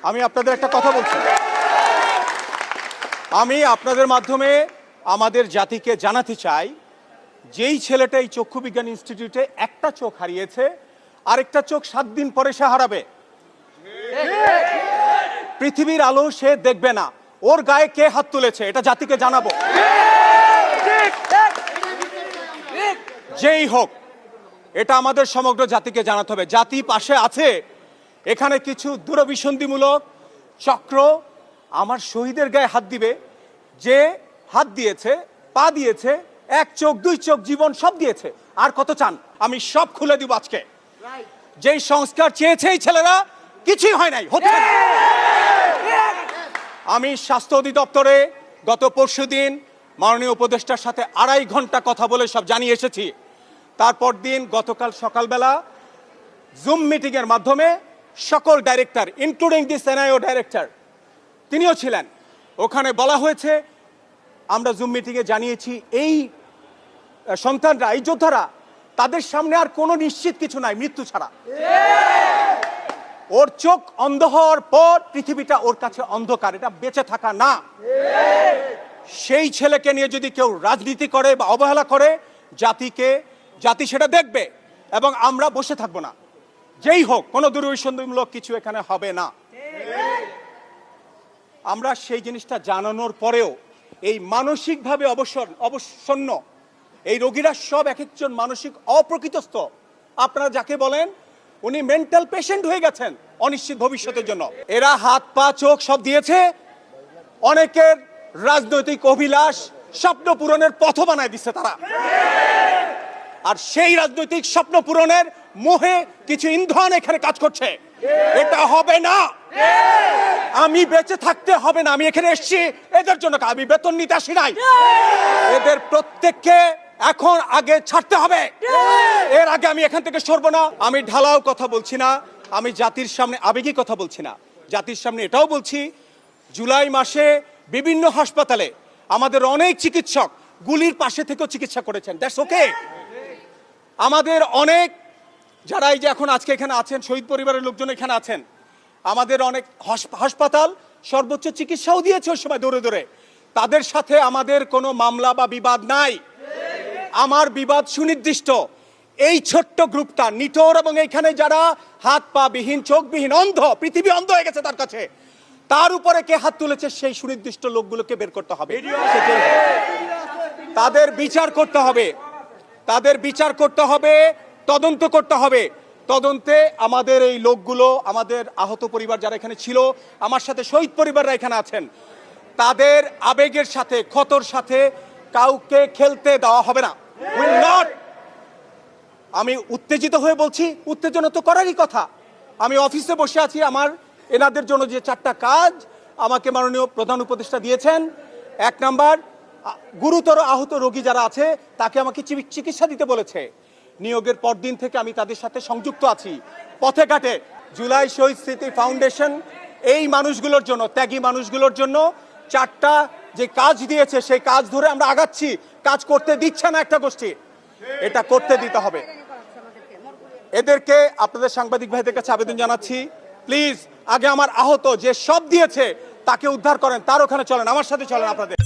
আমি আপনাদের একটা কথা বলছি, আমি আপনাদের মাধ্যমে আমাদের জাতিকে জানাতে চাই, যেই ছেলেটা এই চক্ষু বিজ্ঞান ইনস্টিটিউটে একটা চোখ হারিয়েছে, আরেকটা চোখ 7 দিন পরে সে হারাবে। পৃথিবীর আলো সে দেখবে না, ওর গায়ে কে হাত তুলেছে এটা জাতিকে জানাবো। যেই হোক, এটা আমাদের সমগ্র জাতিকে জানাতে হবে। জাতি পাশে আছে। এখানে কিছু দূরভিসন্ধিমূলক চক্র আমার শহীদের গায়ে হাত দিবে, যে হাত দিয়েছে, পা দিয়েছে, 1 চোখ 2 চোখ জীবন সব দিয়েছে। আর কত চান? আমি সব খুলে দিব আজকে। যেই সংস্কার চেয়েছে এই ছেলেরা, কিছুই হয় নাই, হচ্ছে না। আমি স্বাস্থ্য অধিদপ্তরে গত পরশুদিন মাননীয় উপদেষ্টার সাথে 2.5 ঘন্টা কথা বলে সব জানিয়ে এসেছি। তারপর দিন গতকাল সকালবেলা জুম মিটিং এর মাধ্যমে সকল ডাইরেক্টর, ইনক্লুডিং দি এনআইও ডাইরেক্টর, তিনিও ছিলেন। ওখানে বলা হয়েছে, আমরা জুম মিটিংয়ে জানিয়েছি এই সন্তানরা, এই যোদ্ধারা, তাদের সামনে আর কোনো নিশ্চিত কিছু নাই মৃত্যু ছাড়া। ওর চোখ অন্ধ হওয়ার পর পৃথিবীটা ওর কাছে অন্ধকার, এটা বেঁচে থাকা না। সেই ছেলেকে নিয়ে যদি কেউ রাজনীতি করে বা অবহেলা করে, জাতি সেটা দেখবে এবং আমরা বসে থাকবো না। যেই হোক, কোনো দূরভিসন্ধিমূলক কিছু এখানে হবে না। আমরা সেই জিনিসটা জানানোর পরেও এই মানসিকভাবে অবসন্ন এই রোগীরা সব এক একজন মানসিক অপ্রকৃতস্থ। আপনারা যাকে বলেন উনি মেন্টাল পেশেন্ট হয়ে গেছেন অনিশ্চিত ভবিষ্যতের জন্য। এরা হাত পা চোখ সব দিয়েছে, অনেকের রাজনৈতিক অভিলাষ স্বপ্ন পূরণের পথ বানায় দিচ্ছে তারা। আর সেই রাজনৈতিক স্বপ্ন পূরণের মোহে কিছু ইন্ধন এখানে কাজ করছে। এটা হবে না। আমি বেঁচে থাকতে হবে না। আমি এখানে এসেছি এদের জন্য, আমি বেতন নিতে আসি নাই। এদের প্রত্যেককে এখন আগে ছাড়তে হবে, এর আগে আমি এখান থেকে সরব না। আমি ঢালাও কথা বলছি না, আমি জাতির সামনে আবেগী কথা বলছি না। জাতির সামনে এটাও বলছি, জুলাই মাসে বিভিন্ন হাসপাতালে আমাদের অনেক চিকিৎসক গুলির পাশে থেকেও চিকিৎসা করেছেন। That's okay. আমাদের অনেক যারা এই যে এখন আজকে এখানে আছেন, শহীদ পরিবারের লোকজন এখানে আছেন, আমাদের অনেক হাসপাতাল সর্বোচ্চ চিকিৎসাও দিয়েছে ওই সময় দৌড়ে দৌড়ে। তাদের সাথে আমাদের কোনো মামলা বা বিবাদ নাই। আমার বিবাদ সুনির্দিষ্ট এই ছোট্ট গ্রুপটা, নিটোর এবং এইখানে যারা হাত পা বিহীন, চোখবিহীন, অন্ধ, পৃথিবী অন্ধ হয়ে গেছে তার কাছে, তার উপরে কে হাত তুলেছে সেই সুনির্দিষ্ট লোকগুলোকে বের করতে হবে। তাদের বিচার করতে হবে, তাদের বিচার করতে হবে, তদন্ত করতে হবে। তদন্তে আমাদের এই লোকগুলো, আমাদের আহত পরিবার যারা এখানে ছিল, আমার সাথে শহীদ পরিবাররা এখানে আছেন, তাদের আবেগের সাথে, ক্ষতর সাথে কাউকে খেলতে দেওয়া হবে না। Will not. আমি উত্তেজিত হয়ে বলছি, উত্তেজনা তো করারই কথা। আমি অফিসে বসে আছি, আমার এনাদের জন্য যে 4টা কাজ আমাকে মাননীয় প্রধান উপদেষ্টা দিয়েছেন। 1 নাম্বার, গুরুতর আহত রোগী যারা আছে তাকে আমাকে চিকিৎসা দিতে বলেছে। নিয়োগের পর দিন থেকে আমি তাদের সাথে সংযুক্ত আছি পথে ঘাটে। জুলাই শহীদ স্মৃতি ফাউন্ডেশন এই মানুষগুলোর জন্য, ত্যাগী মানুষগুলোর জন্য 4টা যে কাজ দিয়েছে সেই কাজ ধরে আমরা আগাচ্ছি। কাজ করতে দিচ্ছে না একটা গোষ্ঠী, এটা করতে দিতে হবে। এদেরকে, আপনাদের সাংবাদিক ভাইদের কাছে আবেদন জানাচ্ছি, প্লিজ আগে আমার আহত যে সব দিয়েছে তাকে উদ্ধার করেন, তার ওখানে চলেন, আমার সাথে চলেন আপনাদের।